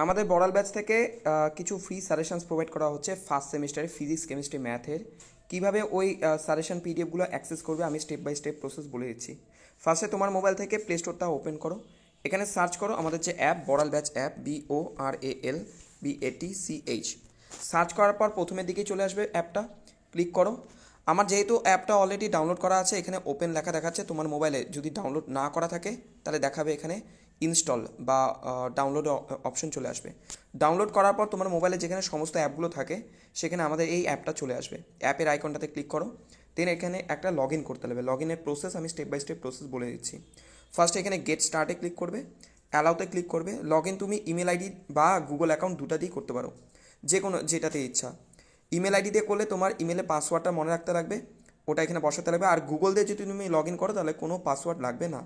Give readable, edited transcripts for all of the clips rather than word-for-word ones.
আমাদের বড়াল ব্যাচ থেকে কিছু ফ্রি সাজেশনস প্রোভাইড করা হচ্ছে ফার্স্ট সেমিস্টারে ফিজিক্স কেমিস্ট্রি ম্যাথের। কীভাবে ওই সাজেশন পিডিএফগুলো অ্যাক্সেস করবে আমি স্টেপ বাই স্টেপ প্রসেস বলে দিচ্ছি। ফার্স্টে তোমার মোবাইল থেকে প্লে স্টোরটা ওপেন করো, এখানে সার্চ করো আমাদের যে app Boral batch app, BORALBATCH। Search করার পর প্রথমের দিকেই চলে আসবে অ্যাপটা, ক্লিক করো। আমার যেহেতু অ্যাপটা অলরেডি ডাউনলোড করা আছে, এখানে ওপেন লেখা দেখাচ্ছে। তোমার মোবাইলে যদি ডাউনলোড না করা থাকে তাহলে দেখাবে এখানে ইনস্টল বা ডাউনলোড অপশন চলে আসবে। ডাউনলোড করার পর তোমার মোবাইলে যেখানে সমস্ত অ্যাপগুলো থাকে সেখানে আমাদের এই অ্যাপটা চলে আসবে। অ্যাপের আইকনটাতে ক্লিক করো, দেন এখানে একটা লগ ইন করতে হবে। লগ ইনের প্রসেস আমি স্টেপ বাই স্টেপ প্রসেস বলে দিচ্ছি। ফার্স্ট এখানে গেট স্টার্টে ক্লিক করবে, অ্যালাউতে ক্লিক করবে। লগ ইন তুমি ইমেল আইডি বা গুগল অ্যাকাউন্ট দুটা দিয়েই করতে পারো, যে কোনো যেটাতে ইচ্ছা। ইমেল আইডি দিয়ে করলে তোমার ইমেলে পাসওয়ার্ডটা মনে রাখতে লাগবে, ওটা এখানে বসাতে লাগবে। আর গুগল দিয়ে যদি তুমি লগ ইন করো তাহলে কোনো পাসওয়ার্ড লাগবে না।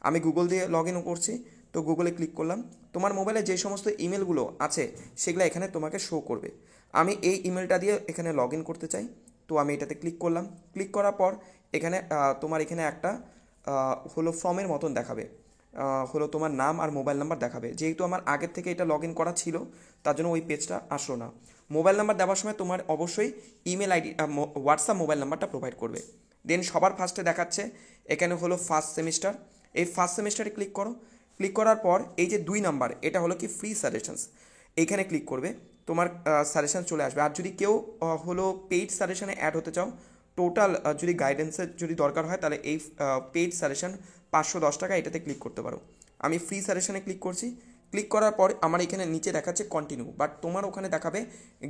আমি গুগল দিয়ে লগ ইন করছি, তো গুগলে ক্লিক করলাম। তোমার মোবাইলে যে সমস্ত ইমেলগুলো আছে সেগুলো এখানে তোমাকে শো করবে। আমি এই ইমেলটা দিয়ে এখানে লগ ইন করতে চাই, তো আমি এটাতে ক্লিক করলাম। ক্লিক করার পর এখানে তোমার এখানে একটা হলো ফর্মের মতন দেখাবে, হলো তোমার নাম আর মোবাইল নাম্বার দেখাবে। যেহেতু আমার আগের থেকে এটা লগ ইন করা ছিল তার জন্য ওই পেজটা আসলো না। মোবাইল নাম্বার দেওয়ার সময় তোমার অবশ্যই ইমেল আইডি হোয়াটসঅ্যাপ মোবাইল নাম্বারটা প্রোভাইড করবে। দেন সবার ফার্স্টে দেখাচ্ছে এখানে হলো ফার্স্ট সেমিস্টার। এই ফার্স্ট সেমিস্টারে ক্লিক করো। ক্লিক করার পর এই যে 2 নাম্বার, এটা হলো কি ফ্রি সাজেশনস, এইখানে ক্লিক করবে। তোমার সাজেশন চলে আসবে। আর যদি কেউ হলো পেইড সাজেশনে অ্যাড হতে চাও, টোটাল যদি গাইডেন্সের যদি দরকার হয় তাহলে এই পেইড সাজেশন 510 টাকা, এটাতে ক্লিক করতে পারো। আমি ফ্রি সাজেশনে ক্লিক করছি। ক্লিক করার পর আমার এখানে নিচে দেখাচ্ছে কন্টিনিউ, বাট তোমার ওখানে দেখাবে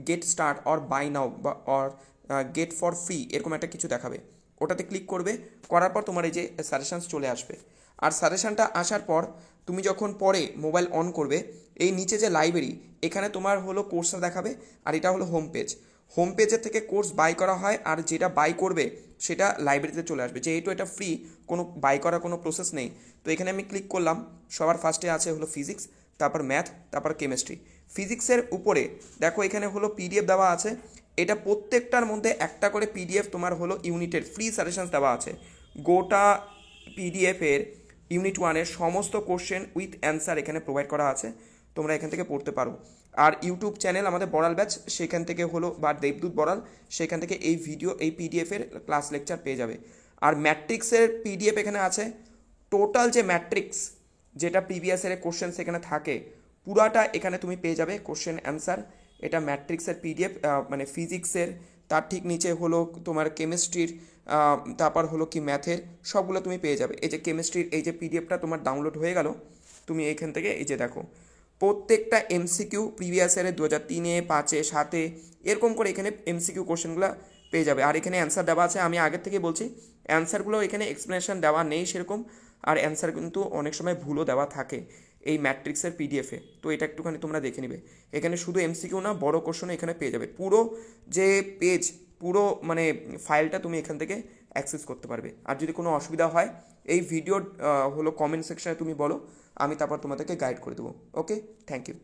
গেট স্টার্ট অর বাই নাও বা অর গেট ফর ফ্রি, এরকম একটা কিছু দেখাবে। ওটাতে ক্লিক করবে, করার পর তোমার এই যে সাজেশনস চলে আসবে। আর সাজেশনটা আসার পর তুমি যখন পরে মোবাইল অন করবে, এই নিচে যে লাইব্রেরি, এখানে তোমার হলো কোর্সটা দেখাবে। আর এটা হলো হোম পেজ। হোম পেজের থেকে কোর্স বাই করা হয়, আর যেটা বাই করবে সেটা লাইব্রেরিতে চলে আসবে। যেহেতু এটা ফ্রি, কোনো বাই করার কোনো প্রসেস নেই, তো এখানে আমি ক্লিক করলাম। সবার ফার্স্টে আছে হলো ফিজিক্স, তারপর ম্যাথ, তারপর কেমিস্ট্রি। ফিজিক্সের উপরে দেখো এখানে হলো পিডিএফ দেওয়া আছে। এটা প্রত্যেকটার মধ্যে একটা করে পিডিএফ তোমার হলো ইউনিটের ফ্রি সাজেশনস দেওয়া আছে। গোটা পিডিএফের ইউনিট 1-এর সমস্ত কোশ্চেন উইথ অ্যান্সার এখানে প্রোভাইড করা আছে, তোমরা এখান থেকে পড়তে পারো। আর ইউটিউব চ্যানেল আমাদের বড়াল ব্যাচ, সেখান থেকে হলো বা দেবদূত বড়াল, সেখান থেকে এই ভিডিও এই পিডিএফের ক্লাস লেকচার পেয়ে যাবে। আর ম্যাট্রিক্সের পিডিএফ এখানে আছে। টোটাল যে ম্যাট্রিক্স যেটা প্রিভিয়াস ইয়ারের কোশ্চেন সেখানে থাকে, পুরাটা এখানে তুমি পেয়ে যাবে কোশ্চেন অ্যান্সার। এটা ম্যাট্রিক্সের পিডিএফ, মানে ফিজিক্সের, তার ঠিক নিচে হলো তোমার কেমিস্ট্রির, তারপর হলো কি ম্যাথের, সবগুলো তুমি পেয়ে যাবে। এই যে কেমিস্ট্রির এই যে পিডিএফটা তোমার ডাউনলোড হয়ে গেল, তুমি এইখান থেকে এই যে দেখো প্রত্যেকটা এমসিকিউ প্রিভিয়াস ইয়ারে 2003-এ, 5-এ, 7-এ, এরকম করে এখানে এমসিকিউ কোশ্চেনগুলো পেয়ে যাবে। আর এখানে অ্যান্সার দেওয়া আছে। আমি আগের থেকে বলছি অ্যান্সারগুলো এখানে এক্সপ্লেনেশন দেওয়া নেই সেরকম, আর অ্যান্সার কিন্তু অনেক সময় ভুলও দেওয়া থাকে এই ম্যাট্রিক্সের পিডিএফে, তো এটা একটুখানি তোমরা দেখে নিবে। এখানে শুধু এমসিকিউ না, বড় কোশ্চেনও এখানে পেয়ে যাবে। পুরো যে পেজ, পুরো মানে ফাইলটা তুমি এখান থেকে অ্যাক্সেস করতে পারবে। আর যদি কোনো অসুবিধা হয় এই ভিডিওর হলো কমেন্ট সেকশনে তুমি বলো, আমি তারপর তোমাদেরকে গাইড করে দেবো। ওকে, থ্যাংক ইউ।